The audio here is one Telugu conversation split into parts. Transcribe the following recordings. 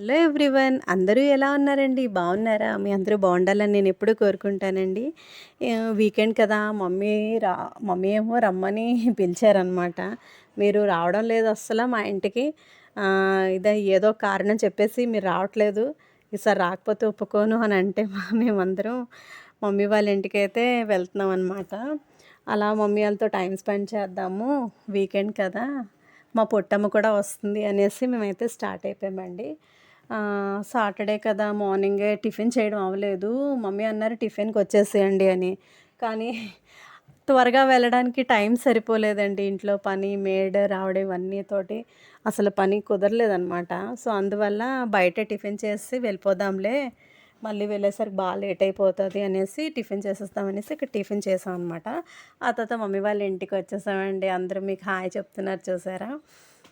హలో ఎవ్రీవన్, అందరూ ఎలా ఉన్నారండి? బాగున్నారా? మీ అందరూ బాగుండాలని నేను ఎప్పుడూ కోరుకుంటానండి. వీకెండ్ కదా, మమ్మీ ఏమో రమ్మని పిలిచారనమాట. మీరు రావడం లేదు అస్సలు మా ఇంటికి. ఇదే ఏదో కారణం చెప్పేసి మీరు రావట్లేదు, ఈసారి రాకపోతే ఒప్పుకోను అని అంటే మేమందరం మమ్మీ వాళ్ళ ఇంటికైతే వెళ్తున్నాం అనమాట. అలా మమ్మీ వాళ్ళతో టైం స్పెండ్ చేద్దాము, వీకెండ్ కదా, మా పొట్టమ్మ కూడా వస్తుంది అనేసి మేమైతే స్టార్ట్ అయిపోయామండి. సాటర్డే కదా, మార్నింగే టిఫిన్ చేయడం అవ్వలేదు. మమ్మీ అన్నారు టిఫిన్‌కి వచ్చేసేయండి అని. కానీ త్వరగా వెళ్ళడానికి టైం సరిపోలేదండి. ఇంట్లో పని, మేడ్ రావడం ఇవన్నీ తోటి అసలు పని కుదరలేదనమాట. సో, అందువల్ల బయటే టిఫిన్ చేసి వెళ్ళిపోదాంలే, మళ్ళీ వెళ్ళేసరికి లేట్ అయిపోతది అనేసి టిఫిన్ చేసేస్తామనేసి ఇక్కడ టిఫిన్ చేసామనమాట. ఆ తర్వాత మమ్మీ వాళ్ళ ఇంటికి వచ్చేసామండి. అందరూ మీకు హాయ్ చెప్తున్నారు చూసారా?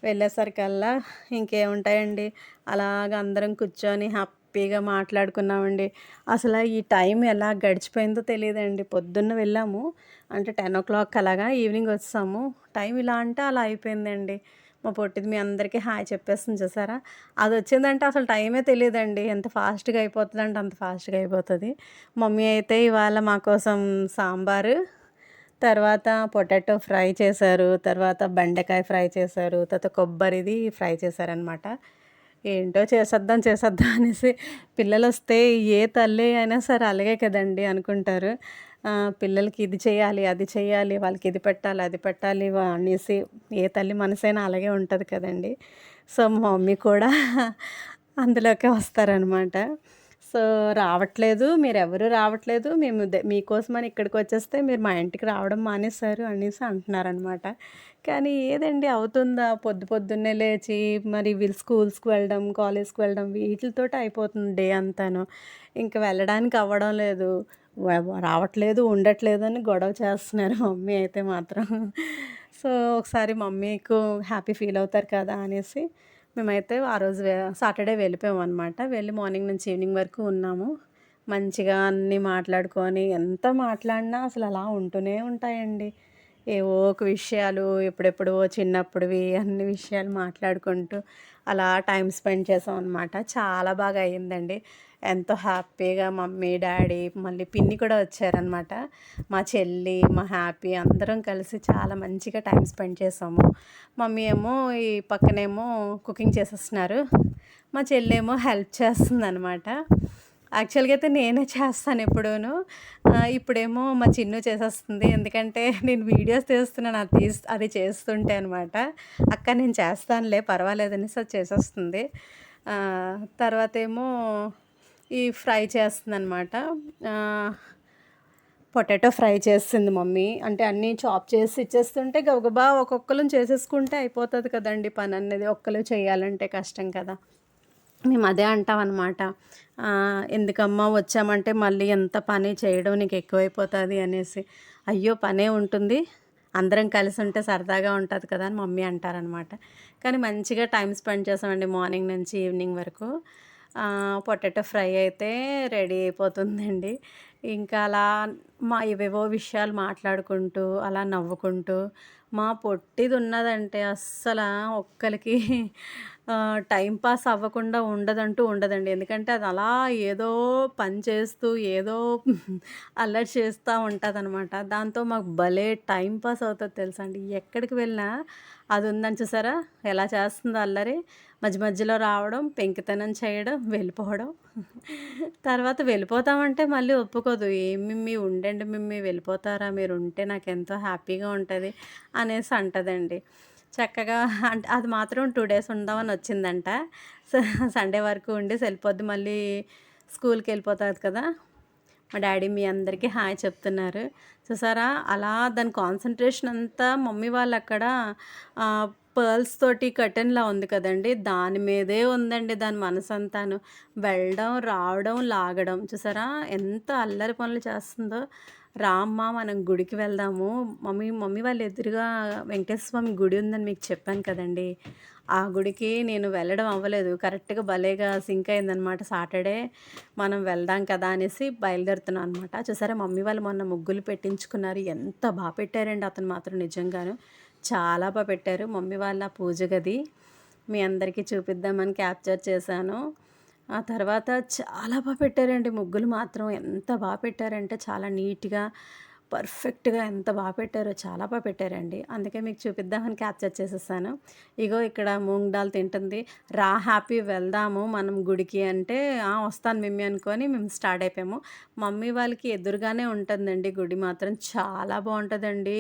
వెళ్ళేసరికల్లా ఇంకేముంటాయండి, అలాగ అందరం కూర్చొని హ్యాపీగా మాట్లాడుకున్నామండి. అసలు ఈ టైం ఎలా గడిచిపోయిందో తెలీదండి. పొద్దున్న వెళ్ళాము అంటే 10:00 అలాగా, ఈవినింగ్ వచ్చేసాము. టైం ఇలా అంటే అలా అయిపోయిందండి. మా పొట్టిది మీ అందరికీ హాయ్ చెప్పేస్తుంది చూసారా? అదొచ్చిందంటే అసలు టైమే తెలీదండి. ఎంత ఫాస్ట్‌గా అయిపోతదంటే అంత ఫాస్ట్‌గా అయిపోతది. మమ్మీ అయితే ఇవాళ మా కోసం సాంబారు, తర్వాత పొటాటో ఫ్రై చేశారు, తర్వాత బెండకాయ ఫ్రై చేశారు, తర్వాత కొబ్బరిది ఫ్రై చేశారనమాట. ఏంటో చేసేద్దాం చేసేద్దాం అనేసి, పిల్లలొస్తే ఏ తల్లి అయినా సరే అలాగే కదండీ అనుకుంటారు. పిల్లలకి ఇది చేయాలి, అది చేయాలి, వాళ్ళకి ఇది పెట్టాలి, అది పెట్టాలి అనేసి ఏ తల్లి మనసైనా అలాగే ఉంటది కదండీ. సో, మా మమ్మీ కూడా అందులోకే వస్తారనమాట. సో, రావట్లేదు, మీరెవరు రావట్లేదు, మేము మీకోసమని ఇక్కడికొచ్చేస్తే మీరు మా ఇంటికి రావడం మానేశారు అనేసి అంటున్నారనమాట. కానీ ఏదండి అవుతుందా? పొద్దున్నే లేచి మరి వీళ్ళు స్కూల్స్‌కి వెళ్ళడం, కాలేజ్‌కి వెళ్ళడం వీటిలతోటి అయిపోతుంది డే అంతాను. ఇంక వెళ్ళడానికి అవ్వడం లేదు. రావట్లేదు, ఉండట్లేదు అని గొడవ చేస్తున్నారు మమ్మీ అయితే మాత్రం. సో, ఒకసారి మమ్మీకు హ్యాపీ ఫీల్ అవుతారు కదా అనేసి మేమైతే ఆ రోజు సాటర్డే వెళ్ళిపోయామనమాట. వెళ్ళి మార్నింగ్ నుంచి ఈవినింగ్ వరకు ఉన్నాము. మంచిగా అన్నీ మాట్లాడుకొని, ఎంత మాట్లాడినా అసలు అలా ఉంటూనే ఉంటాయండి. ఏవో ఒక విషయాలు ఎప్పుడెప్పుడో చిన్నప్పుడివి అన్ని విషయాలు మాట్లాడుకుంటూ అలా టైం స్పెండ్ చేసామనమాట. చాలా బాగా అయిందండి. ఎంతో హ్యాపీగా మమ్మీ, డ్యాడీ, మళ్ళీ పిన్ని కూడా వచ్చారనమాట. మా చెల్లి, మా హ్యాపీ అందరం కలిసి చాలా మంచిగా టైం స్పెండ్ చేసాము. మమ్మీ ఏమో ఈ పక్కనేమో కుకింగ్ చేసేస్తున్నారు. మా చెల్లేమో హెల్ప్ చేస్తుందనమాట. యాక్చువల్‌గా అయితే నేనే చేస్తాను ఎప్పుడూను. ఇప్పుడేమో మా చిన్ను చేసేస్తుంది. ఎందుకంటే నేను వీడియోస్ తీస్తున్నాను, అది చేస్తుంటే అనమాట. "అక్క నేను చేస్తానులే పర్వాలేదు" అనేసి అది చేసేస్తుంది. తర్వాతేమో ఈ ఫ్రై చేస్తుందనమాట. ఆహ్, పొటాటో ఫ్రై చేస్తుంది మమ్మీ. అంటే అన్నీ చాప్ చేసి ఇచ్చేస్తుంటే గబగబా ఒక్కొక్కళ్ళం చేసేసుకుంటే అయిపోతది కదండీ పననేది. ఒక్కళ్ళు చేయాలంటే కష్టం కదా! మేము అదే అంటామనమాట. ఎందుకమ్మా వచ్చామంటే మళ్ళీ ఎంత పని చేయడం నీకు ఎక్కువైపోతది అనేసి. అయ్యో! పనే ఉంటుంది, అందరం కలిసి ఉంటే సరదాగా ఉంటది కదా అని మమ్మీ అంటారనమాట. కానీ మంచిగా టైం స్పెండ్ చేసామండి మార్నింగ్ నుంచి ఈవినింగ్ వరకు. పొటాటో ఫ్రై అయితే రెడీ అయిపోతుందండి. ఇంకా అలా ఏవేవో విషయాలు మాట్లాడుకుంటూ, అలా నవ్వుకుంటూ, మా పొట్టిది ఉన్నదంటే అస్సల ఒక్కళ్ళకి టైం పాస్ అవ్వకుండా ఉండదండి. ఎందుకంటే అది అలా ఏదో పని చేస్తూ, ఏదో అల్లరి చేస్తా ఉంటదనమాట. దాంతో మాకు భలే టైం పాస్ అవుతది తెలుసా అండి. ఎక్కడికి వెళ్ళినా అది ఉందని చూసారా ఎలా చేస్తుందో అల్లరి. మధ్యలో రావడం, పెంకితనం చేయడం, వెళ్ళిపోవడం. తర్వాత వెళ్ళిపోతామంటే మళ్ళీ ఒప్పుకోదు. "ఏం మిమ్మీ ఉండండి మిమ్మీ, వెళ్ళిపోతారా? మీరుంటే నాకెంతో హ్యాపీగా ఉంటది" అనేసి అంటదండి. చక్కగా అంటే అది మాత్రం 2 డేస్ ఉందామని వచ్చిందంట. స సండే వరకు ఉండేసి వెళ్ళిపోద్ది. మళ్ళీ స్కూల్‌కెళ్ళిపోతది కదా! మా డ్యాడీ మీ అందరికీ హాయ్ చెప్తున్నారు. చూసారా? అలా దాని కాన్సంట్రేషన్ అంతా మమ్మీ వాళ్ళక్కడ ఆహ్, పర్ల్స్ తోటి కర్టెన్‌లా ఉంది కదండీ! దాని మీదే ఉందండి దాని మనసంతాను. వెళ్ళడం, రావడం, లాగడం. చూసారా? ఎంత అల్లరి పనులు చేస్తుందో. రా అమ్మ మనం గుడికి వెళ్దాము. మమ్మీ వాళ్ళ ఎదురుగా వెంకటేశ్వర స్వామి గుడి ఉందని మీకు చెప్పాను కదండీ! ఆ గుడికి నేను వెళ్ళడం అవ్వలేదు. కరెక్ట్‌గా భలేగా సింక్ అయిందనమాట. సాటర్డే మనం వెళ్దాం కదా అనేసి బయలుదేరుతున్నాం అనమాట. చూసారా మమ్మీ వాళ్ళు మొన్న ముగ్గులు పెట్టించుకున్నారు. ఎంత పెట్టారండి అతను మాత్రం నిజంగాను. చాలా పెట్టారు. మమ్మీ వాళ్ళ పూజ గది మీ అందరికీ చూపిద్దామని క్యాప్చర్ చేశాను. ఆ తర్వాత చాలా పెట్టారండి ముగ్గులు మాత్రం. ఎంత పెట్టారంటే చాలా నీట్‌గా, పర్ఫెక్ట్‌గా ఎంత పెట్టారో చాలా పెట్టారండి. అందుకే మీకు చూపిద్దామని క్యాప్చర్ చేసేసాను. ఇగో ఇక్కడ మూంగ్ దాల్ తింటుంది. రా హ్యాపీ వెళ్దాము మనం గుడికి అంటే, ఆ! వస్తాను మమ్మీ అనుకోని మేము స్టార్ట్ అయిపోయాము. మమ్మీ వాళ్ళకి ఎదురుగానే ఉంటుందండి గుడి మాత్రం. చాలా బావుంటదండి.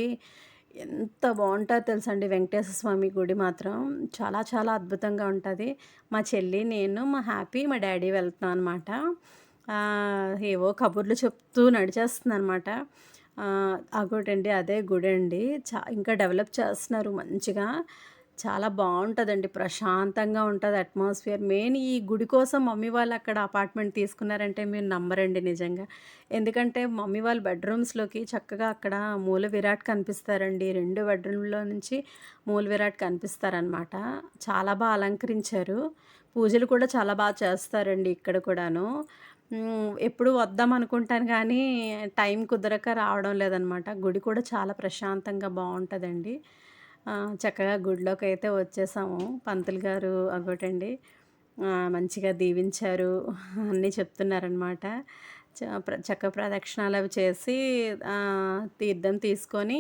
ఎంత బావుంటదో తెలుసండి వెంకటేశ్వర స్వామి గుడి మాత్రం. చాలా చాలా అద్భుతంగా ఉంటది. మా చెల్లి, నేను, మా హ్యాపీ, మా డ్యాడీ వెళ్తున్నాం అనమాట. ఏవో కబుర్లు చెప్తూ నడిచేస్తుందనమాట. అగోటండి అదే గుడండి. ఇంకా డెవలప్ చేస్తున్నారు మంచిగా. చాలా బావుంటదండి. ప్రశాంతంగా ఉంటది అట్మాస్ఫియర్. మెయిన్ ఈ గుడి కోసం మమ్మీ వాళ్ళు అక్కడ అపార్ట్మెంట్ తీసుకున్నారంటే మీరు నమ్మరండి నిజంగా. ఎందుకంటే మమ్మీ వాళ్ళ బెడ్‌రూమ్స్‌లోకి చక్కగా అక్కడ మూల విరాట్ కనిపిస్తారండి. 2 బెడ్‌రూమ్‌లో నుంచి మూల విరాట్ కనిపిస్తారనమాట. చాలా అలంకరించారు. పూజలు కూడా చాలా చేస్తారండి ఇక్కడ కూడాను. ఎప్పుడు వద్దాం అనుకుంటాను గానీ, టైం కుదరక రావడం లేదనమాట. గుడి కూడా చాలా ప్రశాంతంగా బావుంటదండి. చక్కగా గుడిలోకైతే వచ్చేసాము. పంతులు గారు అగోటండి మంచిగా దీవించారు. అన్నీ చెప్తున్నారనమాట. చక్క ప్రదక్షిణాలవి చేసి తీర్థం తీసుకొని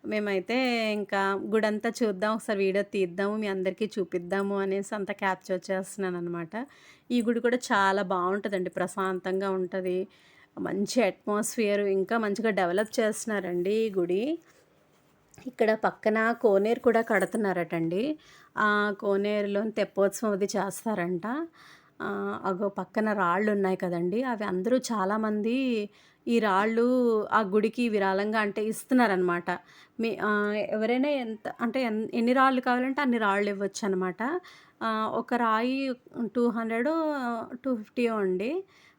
మేమైతే ఇంకా గుడంతా చూద్దాం, ఒకసారి వీడియో తీద్దాము, మీ అందరికీ చూపిద్దాము అనేసి అంతా క్యాప్చర్ చేస్తున్నాననమాట. ఈ గుడి కూడా చాలా బావుంటదండి. ప్రశాంతంగా ఉంటది. మంచి అట్మాస్ఫియర్ ఇంకా మంచిగా డెవలప్ చేస్తున్నారండి ఈ గుడి. ఇక్కడ పక్కన కోనేరు కూడా కడుతున్నారటండి. ఆ కోనేరులోని తెప్పోత్సవం అది చేస్తారంట. అగో పక్కన రాళ్ళున్నాయి కదండీ! అవి అందరూ చాలామంది ఈ రాళ్ళు ఆ గుడికి విరాళంగా అంటే ఇస్తున్నారనమాట. ఎవరైనా ఎంత అంటే ఎన్ని రాళ్ళు కావాలంటే అన్ని రాళ్ళు ఇవ్వొచ్చనమాట. ఒక రాయి 200 250 అండి.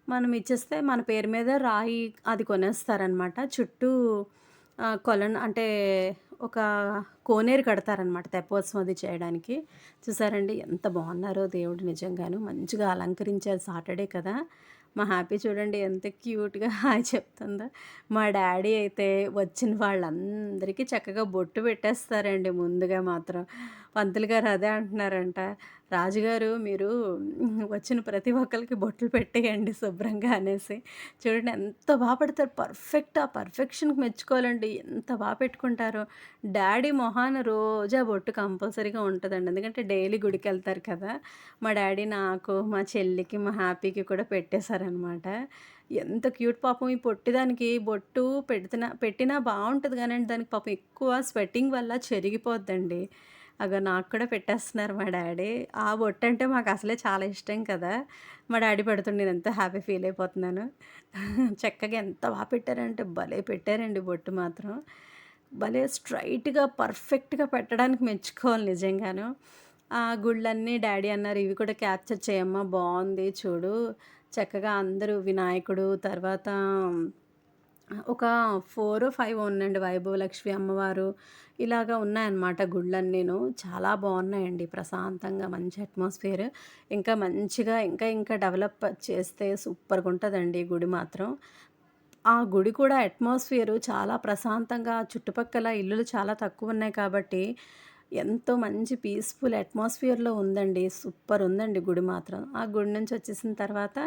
మనం ఇచ్చేస్తే మన పేరు మీద రాయి అది కొనేస్తారనమాట. చుట్టూ కొలను అంటే ఒక కోనేరు కడతారనమాట తెప్పోత్సవం అది చేయడానికి. చూసారండి ఎంత బాగున్నారో దేవుడు నిజంగాను. మంచిగా అలంకరించారు. సాటర్డే కదా! మా హ్యాపీ చూడండి ఎంత క్యూట్‌గా హాయ్ చెప్తుందో. మా డ్యాడీ అయితే వచ్చిన వాళ్ళందరికీ చక్కగా బొట్టు పెట్టేస్తారండి ముందుగా మాత్రం. పంతులు గారు అదే అంటున్నారంట. రాజుగారు మీరు వచ్చిన ప్రతి ఒక్కళ్ళకి బొట్లు పెట్టేయండి శుభ్రంగా అనేసి. చూడండి ఎంత పెడతారు. ఆ పర్ఫెక్షన్‌కి మెచ్చుకోవాలండి. ఎంత పెట్టుకుంటారో. డ్యాడీ మొహాన రోజా బొట్టు కంపల్సరీగా ఉంటదండి. ఎందుకంటే డైలీ గుడికెళ్తారు కదా! మా డ్యాడీ నాకు, మా చెల్లికి, మా హ్యాపీకి కూడా పెట్టేశారనమాట. ఎంత క్యూట్ పాపం ఈ పొట్టిదానికి బొట్టు పెట్టినా బావుంటది గానండి, దానికి పాపం ఎక్కువ స్వెట్టింగ్ వల్ల చెరిగిపోద్దండి. అగో నాకు కూడా పెట్టేస్తున్నారు మా డ్యాడీ. ఆ బొట్టంటే మాకసలే చాలా ఇష్టం కదా! మా డ్యాడీ పెడుతుంటే నేనెంత హ్యాపీ ఫీల్ అయిపోతున్నాను. చక్కగా ఎంత పెట్టారంటే భలే పెట్టారండి బొట్టు మాత్రం. భలే స్ట్రైట్‌గా, పర్ఫెక్ట్‌గా పెట్టడానికి మెచ్చుకోవాలి నిజంగాను. ఆ గుళ్ళన్నీ డ్యాడీ అన్నారు, "ఇవి కూడా క్యాప్చర్ చేయమ్మా బావుంది చూడు." చక్కగా అందరూ వినాయకుడు, తర్వాత ఒక 4, 5 ఉందండి. వైభవలక్ష్మి అమ్మవారు ఇలాగ ఉన్నాయన్నమాట గుళ్ళన్నీను. చాలా బావున్నాయండి. ప్రశాంతంగా మంచి అట్మాస్ఫియర్. ఇంకా మంచిగా ఇంకా డెవలప్ చేస్తే సూపర్‌గుంటదండి గుడి మాత్రం. ఆ గుడి కూడా అట్మాస్ఫియరు చాలా ప్రశాంతంగా చుట్టుపక్కల ఇల్లులు చాలా తక్కువున్నాయి కాబట్టి, ఎంతో మంచి పీస్‌ఫుల్ అట్మాస్ఫియర్‌లో ఉందండి. సూపర్ ఉందండి గుడి మాత్రం. ఆ గుడి నుంచి వచ్చేసిన తర్వాత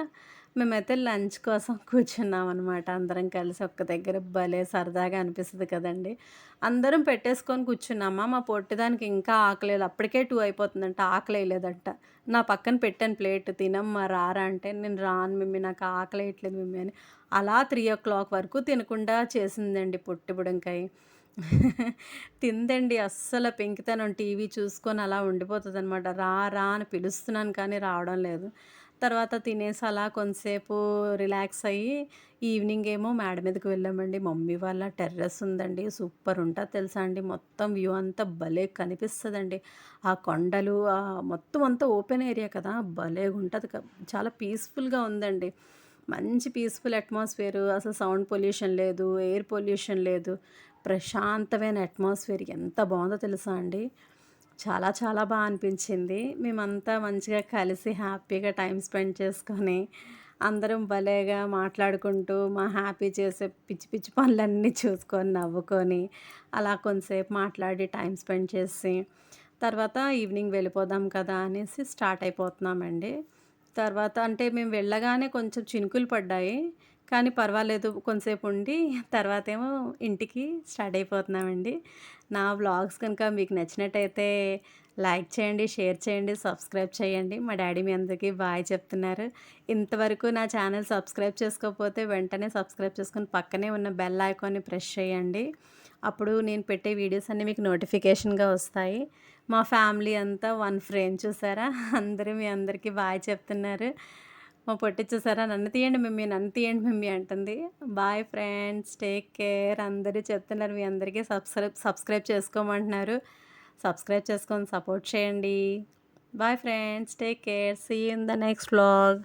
మేమైతే లంచ్ కోసం కూర్చున్నామనమాట. అందరం కలిసి ఒక్క దగ్గర భలే సరదాగా అనిపిస్తది కదండీ! అందరం పెట్టేసుకొని కూర్చున్నామా, మా పొట్టిదానికి ఇంకా ఆకలేదు. అప్పటికే 2 అయిపోతుందంట. ఆకలేయలేదంట. నా పక్కన పెట్టాను ప్లేట్ తినమ్మా రారా అంటే, "నేను రాను మమ్మీ నాకు ఆకలేయట్లేదు మమ్మీ" అని. అలా 3:00 వరకు తినకుండా చేసిందండి పొట్టి బుడంకాయ. తిందండి అస్సల పెంకితనం. టీవీ చూసుకొని అలా ఉండిపోతదనమాట. రా రా అని పిలుస్తున్నాను కానీ రావడం లేదు. తర్వాత తినేసి అలా కొంతసేపు రిలాక్స్ అయ్యి ఈవినింగ్ ఏమో మేడ మీదకి వెళ్ళామండి. మమ్మీ వాళ్ళ టెర్రస్ ఉందండి. సూపర్ ఉంటది తెలుసా అండి. మొత్తం వ్యూ అంతా భలే కనిపిస్తదండి. ఆ కొండలు మొత్తం అంతా ఓపెన్ ఏరియా కదా! భలేగుంటది. చాలా పీస్‌ఫుల్‌గా ఉందండి. మంచి పీస్‌ఫుల్ అట్మాస్ఫియరు. అసలు సౌండ్ పొల్యూషన్ లేదు, ఎయిర్ పొల్యూషన్ లేదు. ప్రశాంతమైన అట్మాస్ఫియర్ ఎంత బావుందో తెలుసా అండి. చాలా చాలా అనిపించింది. మేమంతా మంచిగా కలిసి హ్యాపీగా టైమ్ స్పెండ్ చేసుకొని, అందరం భలేగా మాట్లాడుకుంటూ, మా హ్యాపీ చేసే పిచ్చి పిచ్చి పనులన్నీ చూసుకొని, నవ్వుకొని, అలా కొంతసేపు మాట్లాడి టైమ్ స్పెండ్ చేసి, తర్వాత ఈవినింగ్ వెళ్ళిపోదాం కదా అనేసి స్టార్ట్ అయిపోతున్నామండి. తర్వాత అంటే మేము వెళ్ళగానే కొంచెం చినుకులు పడ్డాయి. కానీ పర్వాలేదు కొంసేపు ఉండి తర్వాతేమో ఇంటికి స్టార్ట్ అయిపోతున్నామండి. నా వ్లాగ్స్ కనుక మీకు నచ్చినట్టయితే లైక్ చేయండి, షేర్ చేయండి, సబ్స్క్రైబ్ చేయండి. మా డ్యాడీ మీ అందరికీ బాయ్ చెప్తున్నారు. ఇంతవరకు నా ఛానల్ సబ్స్క్రైబ్ చేసుకోకపోతే వెంటనే సబ్స్క్రైబ్ చేసుకొని పక్కనే ఉన్న బెల్ ఐకాన్‌ని ప్రెస్ చేయండి. అప్పుడు నేను పెట్టే వీడియోస్ అన్నీ మీకు నోటిఫికేషన్‌గా వస్తాయి. మా ఫ్యామిలీ అంతా వన్ ఫ్రేమ్ చూసారా? అందరూ మీ అందరికీ బాయ్ చెప్తున్నారు. మా పొట్టి చూసారా? నన్ను తీయండి మమ్మీ, నన్ను తీయండి మమ్మీ అంటుంది. Bye friends, take care. అందరూ చెప్తున్నారు మీ అందరికీ సబ్స్క్రైబ్ చేసుకోమంటున్నారు. సబ్స్క్రైబ్ చేసుకొని సపోర్ట్ చేయండి. Bye friends, take care. See you in the next vlog.